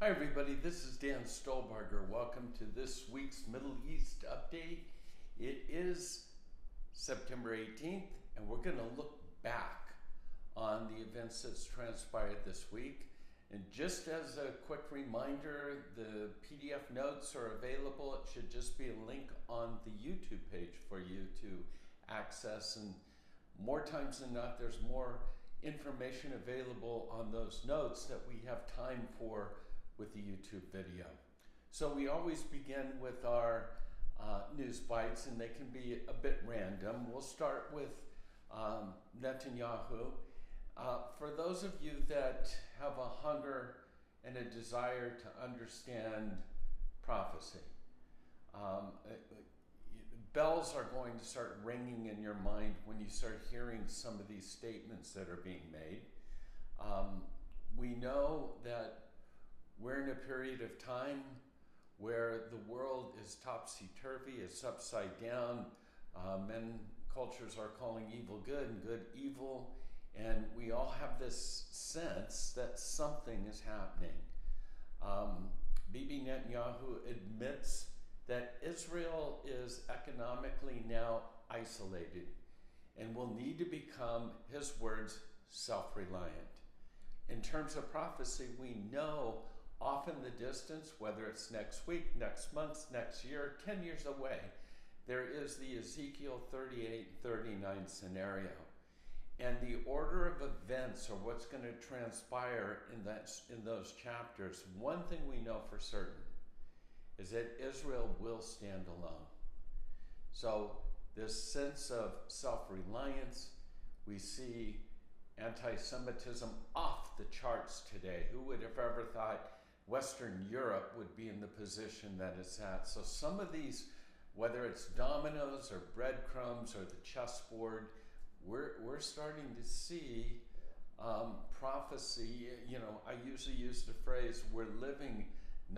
Hi everybody, this is Dan Stolberger. Welcome to this week's Middle East update. It is September 18th and we're going to look back on the events that's transpired this week. And just as a quick reminder, the PDF notes are available. It should just be a link on the YouTube page for you to access, and more times than not there's more information available on those notes that we have time for with the YouTube video. So we always begin with our news bites, and they can be a bit random. We'll start with Netanyahu. For those of you that have a hunger and a desire to understand prophecy, bells are going to start ringing in your mind when you start hearing some of these statements that are being made. We know that we're in a period of time where the world is topsy-turvy, it's upside down. Men cultures are calling evil good and good evil, and we all have this sense that something is happening. Bibi Netanyahu admits that Israel is economically now isolated and will need to become, his words, self-reliant. In terms of prophecy, we know off in the distance, whether it's next week, next month, next year, 10 years away, there is the Ezekiel 38-39 scenario. And the order of events, or what's going to transpire in those chapters, one thing we know for certain is that Israel will stand alone. So this sense of self-reliance, we see anti-Semitism off the charts today. Who would have ever thought Western Europe would be in the position that it's at? So some of these, whether it's dominoes or breadcrumbs or the chessboard, we're starting to see prophecy. You know, I usually use the phrase, we're living in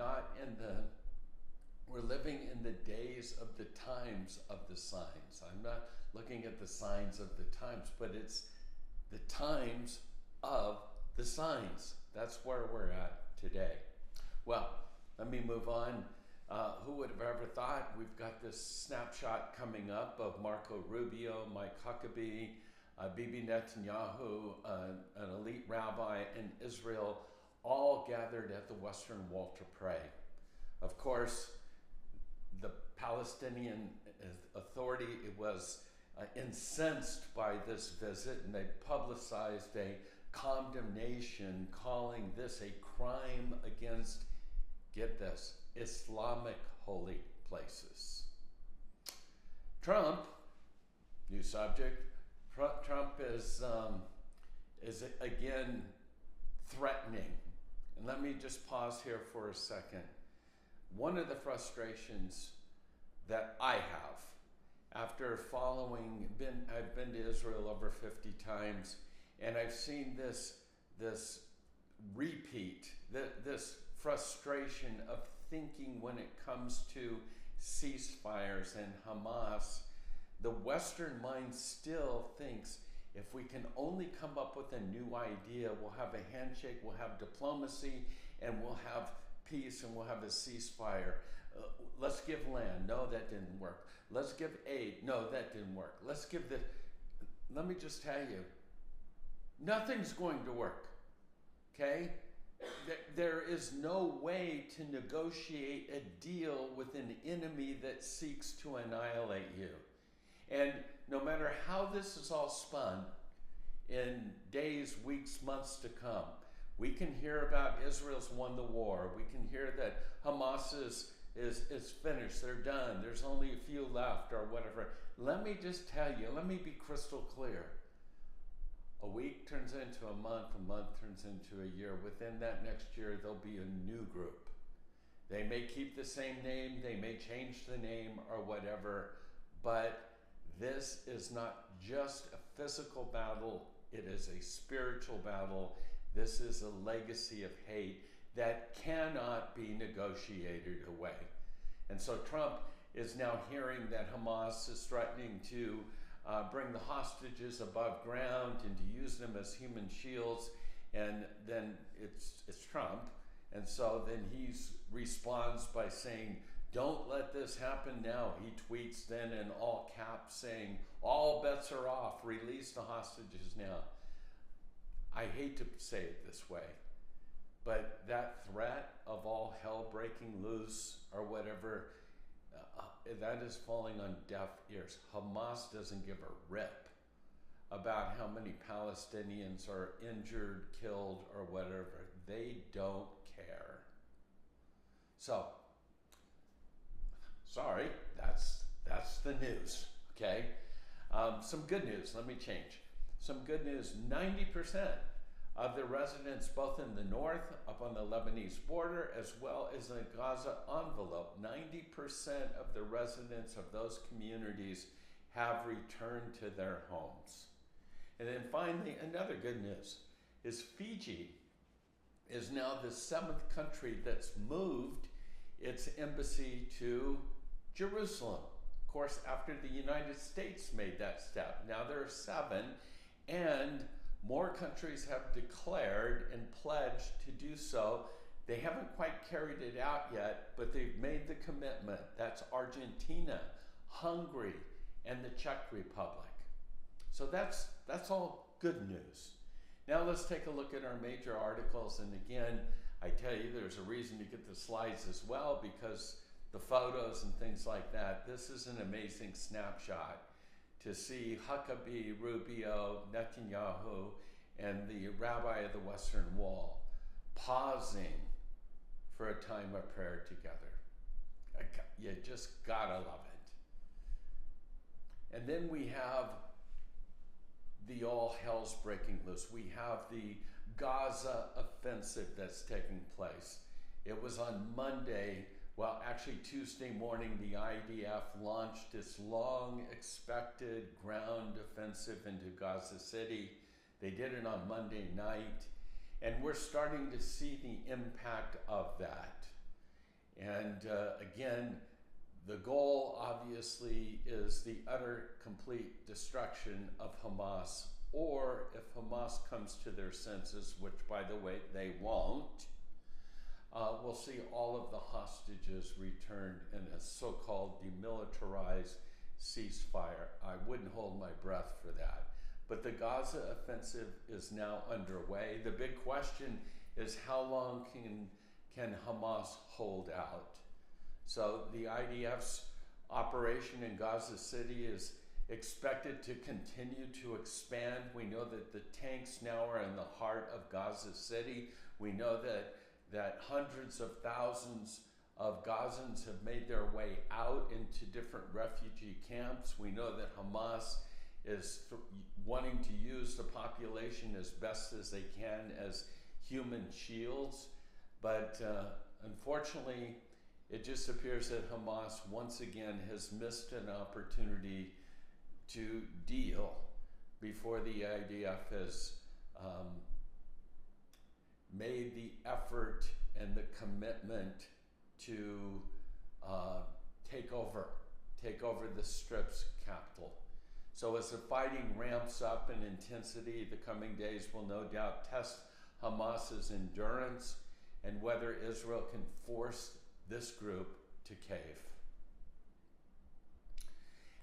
the days of the times of the signs. I'm not looking at the signs of the times, but it's the times of the signs. That's where we're at today. Well, let me move on. Who would have ever thought? We've got this snapshot coming up of Marco Rubio, Mike Huckabee, Bibi Netanyahu, an elite rabbi in Israel, all gathered at the Western Wall to pray. Of course, the Palestinian Authority was incensed by this visit, and they publicized a condemnation calling this a crime against, get this, Islamic holy places. Trump, new subject, Trump is again threatening. And let me just pause here for a second. One of the frustrations that I have after I've been to Israel over 50 times, and I've seen this repeat, this frustration of thinking when it comes to ceasefires and Hamas. The Western mind still thinks if we can only come up with a new idea, we'll have a handshake, we'll have diplomacy, and we'll have peace, and we'll have a ceasefire. Let's give land. No, that didn't work. Let's give aid. No, that didn't work. Let's give this. Let me just tell you, nothing's going to work, okay? There is no way to negotiate a deal with an enemy that seeks to annihilate you. And no matter how this is all spun in days, weeks, months to come, we can hear about Israel's won the war. We can hear that Hamas is finished, they're done, there's only a few left or whatever. Let me just tell you, let me be crystal clear. A week turns into a month turns into a year. Within that next year, there'll be a new group. They may keep the same name, they may change the name or whatever, but this is not just a physical battle, it is a spiritual battle. This is a legacy of hate that cannot be negotiated away. And so Trump is now hearing that Hamas is threatening to bring the hostages above ground and to use them as human shields. And then it's Trump, And so then he responds by saying, "Don't let this happen now." He tweets then in all caps saying, "All bets are off, release the hostages now." I hate to say it this way, but that threat of all hell breaking loose or whatever, that is falling on deaf ears. Hamas doesn't give a rip about how many Palestinians are injured, killed, or whatever. They don't care. So, sorry, that's the news, okay? Some good news, let me change. Some good news, 90% of the residents both in the north, up on the Lebanese border, as well as in the Gaza envelope, 90% of the residents of those communities have returned to their homes. And then finally, another good news is Fiji is now the 7th country that's moved its embassy to Jerusalem. Of course, after the United States made that step. Now there are 7, and more countries have declared and pledged to do so. They haven't quite carried it out yet, but they've made the commitment. That's Argentina, Hungary, and the Czech Republic. So that's all good news. Now let's take a look at our major articles. And again, I tell you, there's a reason to get the slides as well, because the photos and things like that. This is an amazing snapshot to see Huckabee, Rubio, Netanyahu, and the rabbi of the Western Wall pausing for a time of prayer together. You just gotta love it. And then we have the all hell's breaking loose. We have the Gaza Offensive that's taking place. It was on Monday, well, actually Tuesday morning, the IDF launched its long expected ground offensive into Gaza City. They did it on Monday night, and we're starting to see the impact of that. And again, the goal obviously is the utter complete destruction of Hamas, or if Hamas comes to their senses, which by the way, they won't, we'll see all of the hostages returned in a so-called demilitarized ceasefire. I wouldn't hold my breath for that. But the Gaza offensive is now underway. The big question is, how long can Hamas hold out? So the IDF's operation in Gaza City is expected to continue to expand. We know that the tanks now are in the heart of Gaza City. We know that hundreds of thousands of Gazans have made their way out into different refugee camps. We know that Hamas is wanting to use the population as best as they can as human shields. But unfortunately, it just appears that Hamas once again has missed an opportunity to deal before the IDF has made the effort and the commitment to take over the Strip's capital. So as the fighting ramps up in intensity, the coming days will no doubt test Hamas's endurance and whether Israel can force this group to cave.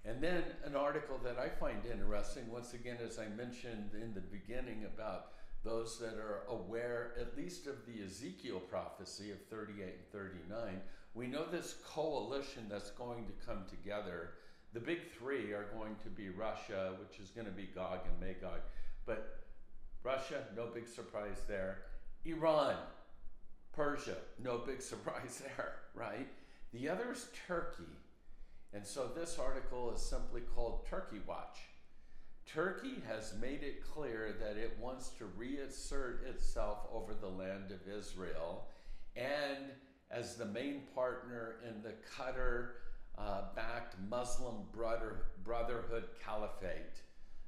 And then an article that I find interesting, once again, as I mentioned in the beginning, about those that are aware at least of the Ezekiel prophecy of 38 and 39. We know this coalition that's going to come together. The big three are going to be Russia, which is going to be Gog and Magog. But Russia, no big surprise there. Iran, Persia, no big surprise there, right? The other is Turkey. And so this article is simply called Turkey Watch. Turkey has made it clear that it wants to reassert itself over the land of Israel, and as the main partner in the Qatar-backed Muslim Brotherhood Caliphate.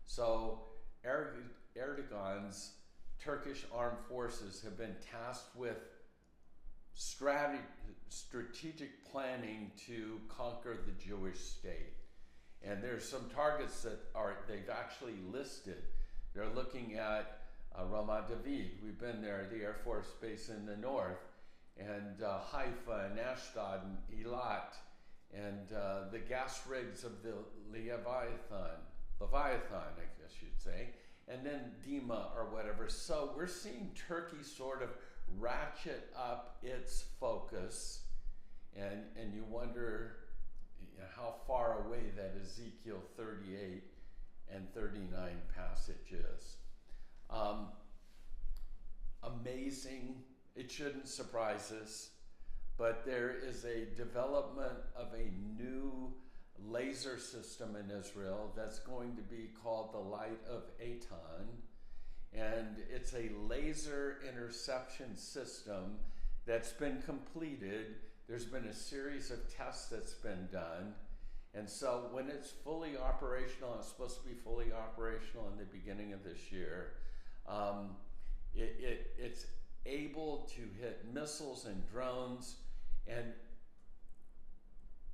So Erdogan's Turkish armed forces have been tasked with strategic planning to conquer the Jewish state. And there's some targets that they've actually listed. They're looking at Ramat David. We've been there, the Air Force Base in the north. and Haifa and Ashdod and Eilat, and the gas rigs of the Leviathan, I guess you'd say, and then Dima or whatever. So we're seeing Turkey sort of ratchet up its focus, and you wonder how far away that Ezekiel 38 and 39 passage is. Amazing. It shouldn't surprise us, but there is a development of a new laser system in Israel that's going to be called the Light of Eitan, and it's a laser interception system that's been completed. There's been a series of tests that's been done, and so when it's fully operational, it's supposed to be fully operational in the beginning of this year, it's able to hit missiles and drones, and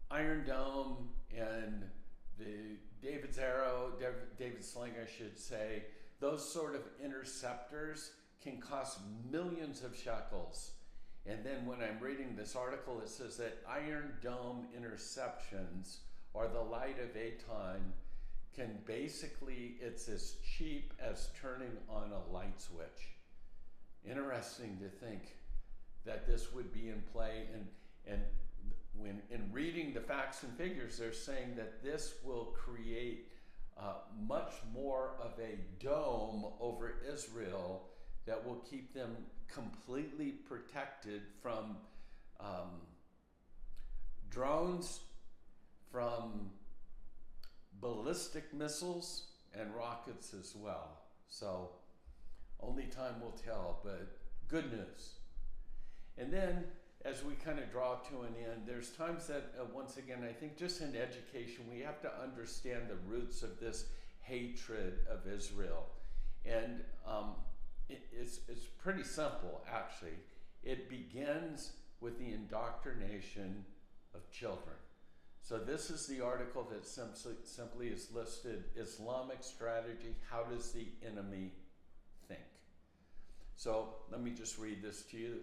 Iron Dome and the David's Arrow, David's Sling, I should say, those sort of interceptors can cost millions of shekels. And then when I'm reading this article, it says that Iron Dome interceptions, or the Light of Eitan, can basically, it's as cheap as turning on a light switch. Interesting to think that this would be in play, and when in reading the facts and figures, they're saying that this will create much more of a dome over Israel that will keep them completely protected from drones, from ballistic missiles, and rockets as well. So only time will tell, but good news. And then, as we kind of draw to an end, there's times that, once again, I think just in education, we have to understand the roots of this hatred of Israel. And it's pretty simple, actually. It begins with the indoctrination of children. So this is the article that simply is listed, Islamic Strategy, How Does the Enemy Think? So let me just read this to you.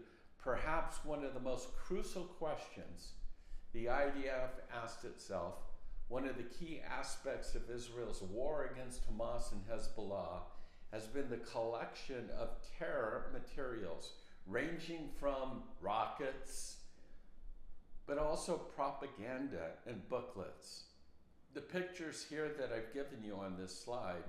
Perhaps one of the most crucial questions the IDF asked itself, one of the key aspects of Israel's war against Hamas and Hezbollah, has been the collection of terror materials, ranging from rockets, but also propaganda and booklets. The pictures here that I've given you on this slide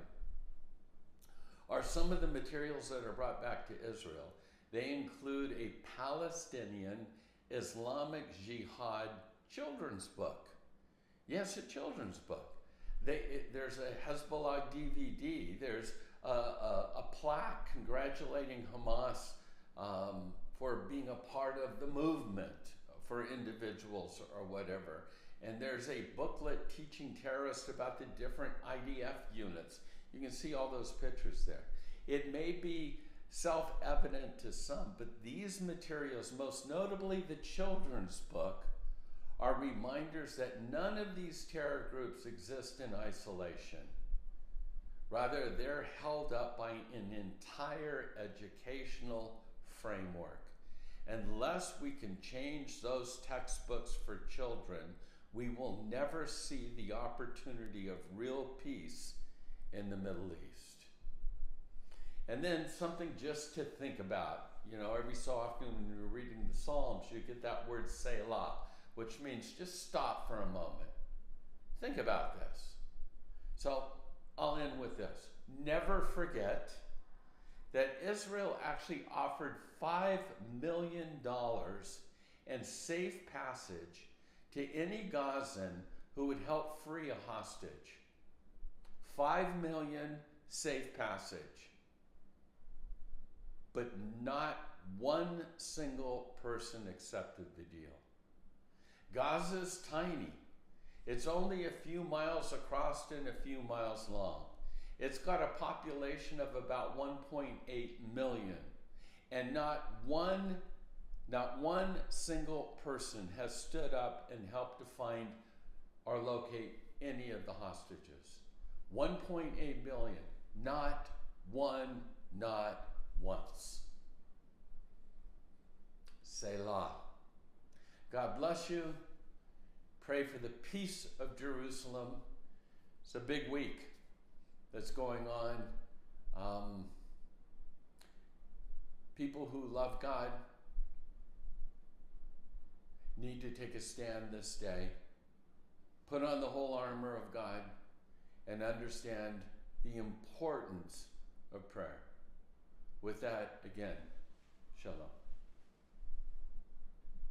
are some of the materials that are brought back to Israel. They include a Palestinian Islamic Jihad children's book. Yes, a children's book. There's a Hezbollah DVD. There's a plaque congratulating Hamas for being a part of the movement for individuals or whatever. And there's a booklet teaching terrorists about the different IDF units. You can see all those pictures there. It may be self-evident to some, but these materials, most notably the children's book, are reminders that none of these terror groups exist in isolation. Rather, they're held up by an entire educational framework. Unless we can change those textbooks for children, we will never see the opportunity of real peace in the Middle East. And then something just to think about. You know, every so often when you're reading the Psalms, you get that word Selah, which means just stop for a moment. Think about this. So I'll end with this. Never forget that Israel actually offered $5 million and safe passage to any Gazan who would help free a hostage. $5 million safe passage. But not one single person accepted the deal. Gaza's tiny. It's only a few miles across and a few miles long. It's got a population of about 1.8 million. And not one single person has stood up and helped to find or locate any of the hostages. 1.8 billion. Not one, not once. Selah. bless you. Pray for the peace of Jerusalem. It's a big week that's going on. People who love God need to take a stand this day, put on the whole armor of God, and understand the importance of prayer. With that, again, shalom.